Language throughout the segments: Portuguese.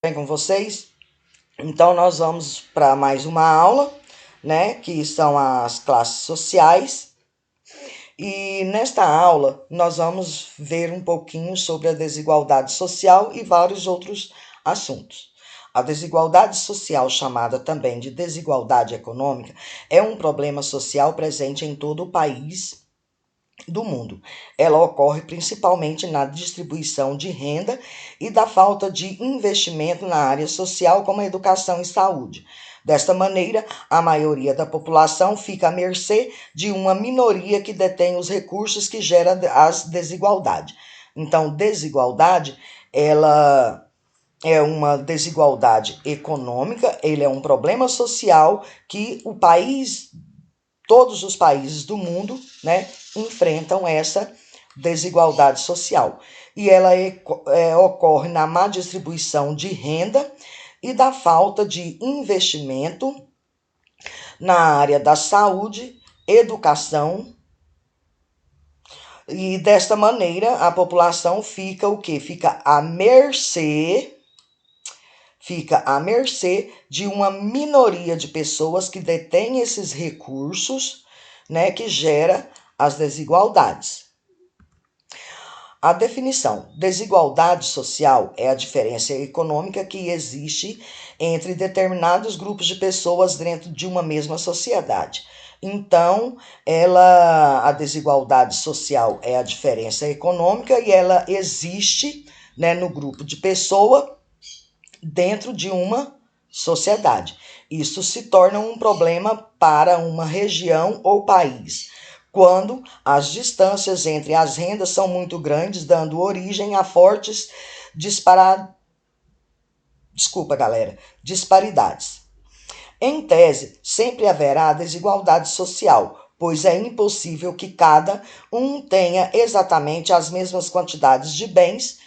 Bem com vocês? Então nós vamos para mais uma aula, né, que são as classes sociais. E nesta aula nós vamos ver um pouquinho sobre a desigualdade social e vários outros assuntos. A desigualdade social, chamada também de desigualdade econômica, é um problema social presente em todo o país do mundo. Ela ocorre principalmente na distribuição de renda e da falta de investimento na área social, como a educação e saúde. Desta maneira, a maioria da população fica à mercê de uma minoria que detém os recursos que geram as desigualdades. Então, desigualdade, ela é uma desigualdade econômica, ele é um problema social que todos os países do mundo, né, enfrentam essa desigualdade social. E ela ocorre na má distribuição de renda e da falta de investimento na área da saúde, educação. E desta maneira a população fica o quê? Fica à mercê de uma minoria de pessoas que detêm esses recursos, né, que gera as desigualdades. A definição: desigualdade social é a diferença econômica que existe entre determinados grupos de pessoas dentro de uma mesma sociedade. Então, a desigualdade social é a diferença econômica e ela existe, né, no grupo de pessoa dentro de uma sociedade. Isso se torna um problema para uma região ou país, quando as distâncias entre as rendas são muito grandes, dando origem a fortes disparidades. Em tese, sempre haverá desigualdade social, pois é impossível que cada um tenha exatamente as mesmas quantidades de bens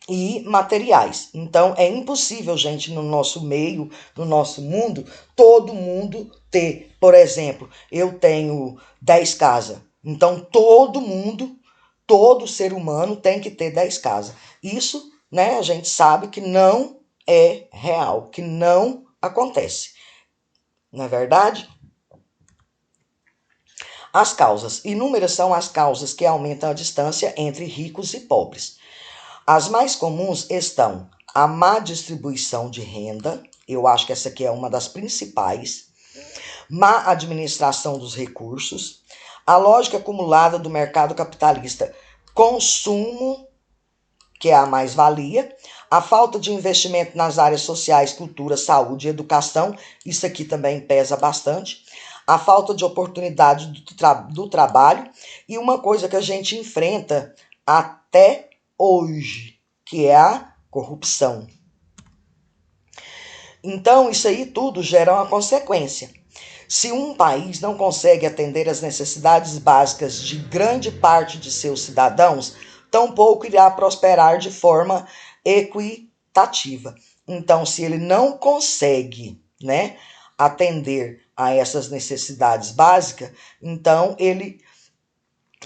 e materiais. Então, é impossível, gente, no nosso meio, no nosso mundo, todo mundo ter. Por exemplo, eu tenho 10 casas. Então, todo ser humano tem que ter 10 casas. Isso, né, a gente sabe que não é real, que não acontece. Não é verdade? As causas. Inúmeras são as causas que aumentam a distância entre ricos e pobres. As mais comuns estão a má distribuição de renda, eu acho que essa aqui é uma das principais, má administração dos recursos, a lógica acumulada do mercado capitalista, consumo, que é a mais-valia, a falta de investimento nas áreas sociais, cultura, saúde e educação, isso aqui também pesa bastante, a falta de oportunidade do trabalho e uma coisa que a gente enfrenta até hoje, que é a corrupção. Então, isso aí tudo gera uma consequência. Se um país não consegue atender às necessidades básicas de grande parte de seus cidadãos, tampouco irá prosperar de forma equitativa. Então, se ele não consegue, né, atender a essas necessidades básicas, então ele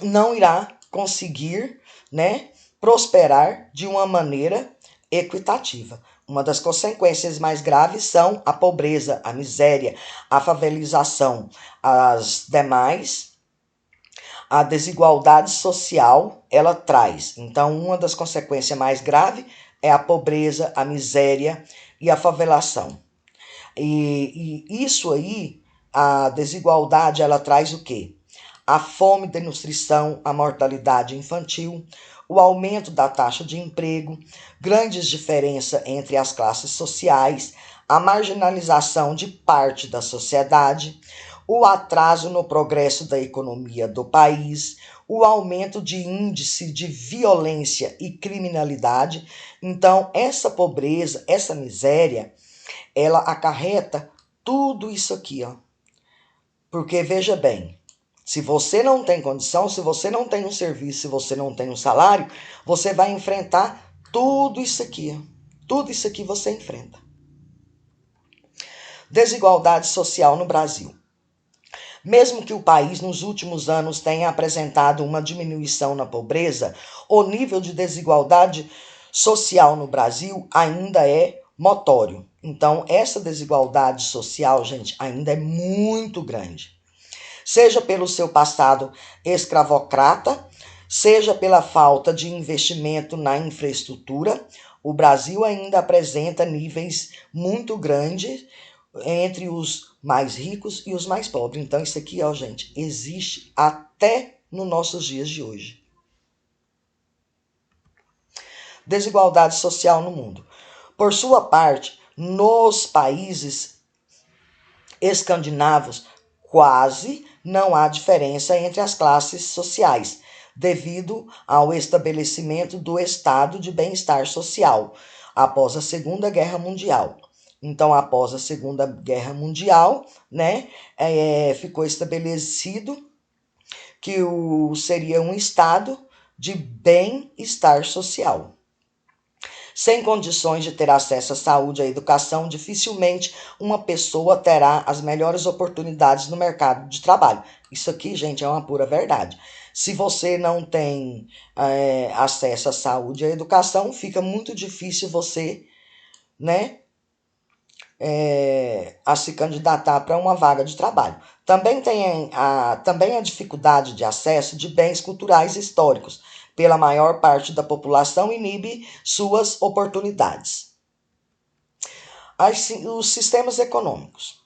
não irá conseguir, né, prosperar de uma maneira equitativa. Uma das consequências mais graves são a pobreza, a miséria, a favelização, as demais, a desigualdade social, ela traz. Então, uma das consequências mais graves é a pobreza, a miséria e a favelação. E isso aí, a desigualdade, ela traz o quê? A fome, desnutrição, a mortalidade infantil, o aumento da taxa de emprego, grandes diferenças entre as classes sociais, a marginalização de parte da sociedade, o atraso no progresso da economia do país, o aumento de índice de violência e criminalidade. Então, essa pobreza, essa miséria, ela acarreta tudo isso aqui, ó. Porque, veja bem, se você não tem condição, se você não tem um serviço, se você não tem um salário, você vai enfrentar tudo isso aqui. Tudo isso aqui você enfrenta. Desigualdade social no Brasil. Mesmo que o país nos últimos anos tenha apresentado uma diminuição na pobreza, o nível de desigualdade social no Brasil ainda é notório. Então, essa desigualdade social, gente, ainda é muito grande. Seja pelo seu passado escravocrata, seja pela falta de investimento na infraestrutura, o Brasil ainda apresenta níveis muito grandes entre os mais ricos e os mais pobres. Então, isso aqui, ó, gente, existe até nos nossos dias de hoje. Desigualdade social no mundo. Por sua parte, nos países escandinavos, quase não há diferença entre as classes sociais, devido ao estabelecimento do estado de bem-estar social após a Segunda Guerra Mundial. Então, após a Segunda Guerra Mundial, né, ficou estabelecido que seria um estado de bem-estar social. Sem condições de ter acesso à saúde e à educação, dificilmente uma pessoa terá as melhores oportunidades no mercado de trabalho. Isso aqui, gente, é uma pura verdade. Se você não tem acesso à saúde e à educação, fica muito difícil você, né, a se candidatar para uma vaga de trabalho. Também tem também a dificuldade de acesso de bens culturais históricos, pela maior parte da população, inibe suas oportunidades. Os sistemas econômicos.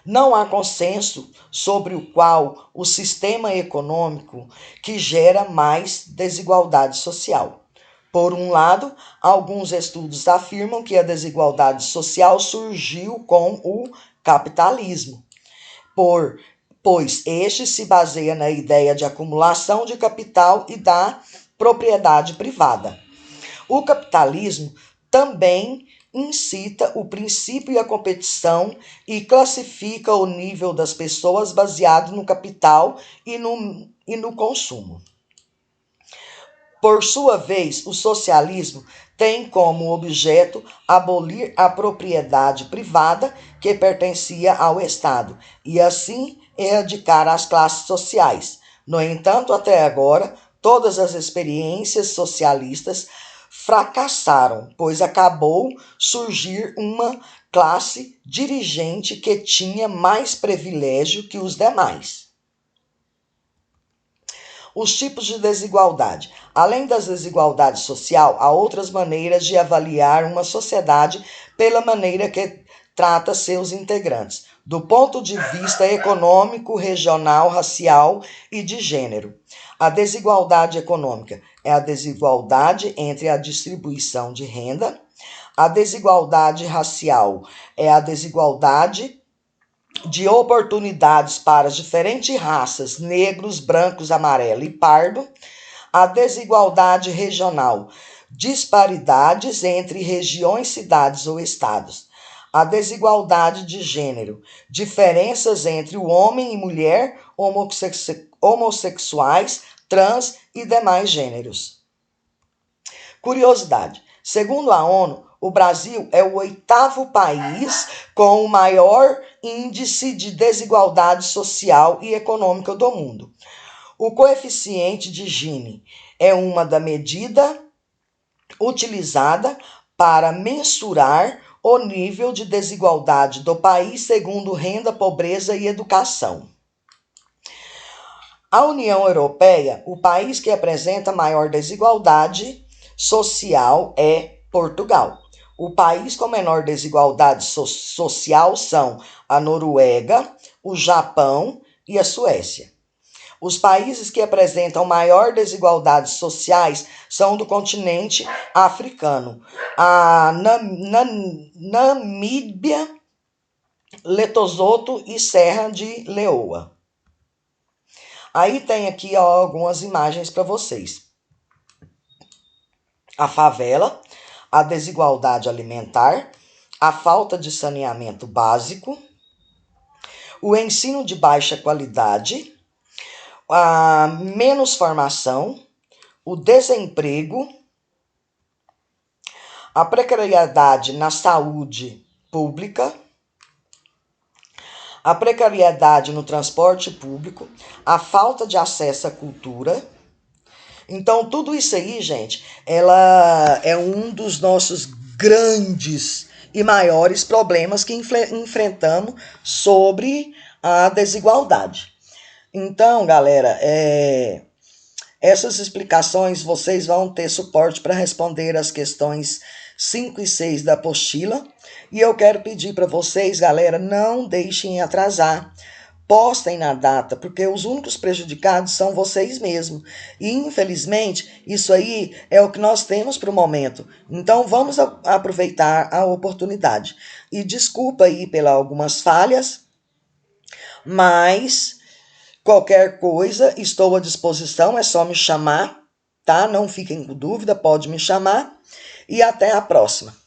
Não há consenso sobre o qual o sistema econômico que gera mais desigualdade social. Por um lado, alguns estudos afirmam que a desigualdade social surgiu com o capitalismo, pois este se baseia na ideia de acumulação de capital e da propriedade privada. O capitalismo também incita o princípio e a competição e classifica o nível das pessoas baseado no capital e no consumo. Por sua vez, o socialismo tem como objeto abolir a propriedade privada que pertencia ao Estado e, assim, erradicar as classes sociais. No entanto, até agora, todas as experiências socialistas fracassaram, pois acabou surgir uma classe dirigente que tinha mais privilégio que os demais. Os tipos de desigualdade. Além da desigualdade social, há outras maneiras de avaliar uma sociedade pela maneira que trata seus integrantes, do ponto de vista econômico, regional, racial e de gênero. A desigualdade econômica é a desigualdade entre a distribuição de renda. A desigualdade racial é a desigualdade de oportunidades para as diferentes raças, negros, brancos, amarelo e pardo. A desigualdade regional, disparidades entre regiões, cidades ou estados. A desigualdade de gênero, diferenças entre o homem e mulher, homossexuais, trans e demais gêneros. Curiosidade: segundo a ONU, o Brasil é o 8º país com o maior índice de desigualdade social e econômica do mundo. O coeficiente de Gini é uma da medida utilizada para mensurar o nível de desigualdade do país segundo renda, pobreza e educação. A União Europeia, o país que apresenta maior desigualdade social é Portugal. O país com menor desigualdade social são a Noruega, o Japão e a Suécia. Os países que apresentam maior desigualdades sociais são do continente africano: a Namíbia, Lesoto e Serra de Leoa. Aí tem aqui algumas imagens para vocês. A favela, a desigualdade alimentar, a falta de saneamento básico, o ensino de baixa qualidade, a menos formação, o desemprego, a precariedade na saúde pública, a precariedade no transporte público, a falta de acesso à cultura. Então, tudo isso aí, gente, ela é um dos nossos grandes e maiores problemas que enfrentamos sobre a desigualdade. Então, galera, essas explicações vocês vão ter suporte para responder as questões 5 e 6 da apostila. E eu quero pedir para vocês, galera, não deixem atrasar. Postem na data, porque os únicos prejudicados são vocês mesmos. E, infelizmente, isso aí é o que nós temos para o momento. Então, vamos aproveitar a oportunidade. E desculpa aí pelas algumas falhas, mas qualquer coisa, estou à disposição, é só me chamar, tá? Não fiquem com dúvida, pode me chamar. E até a próxima.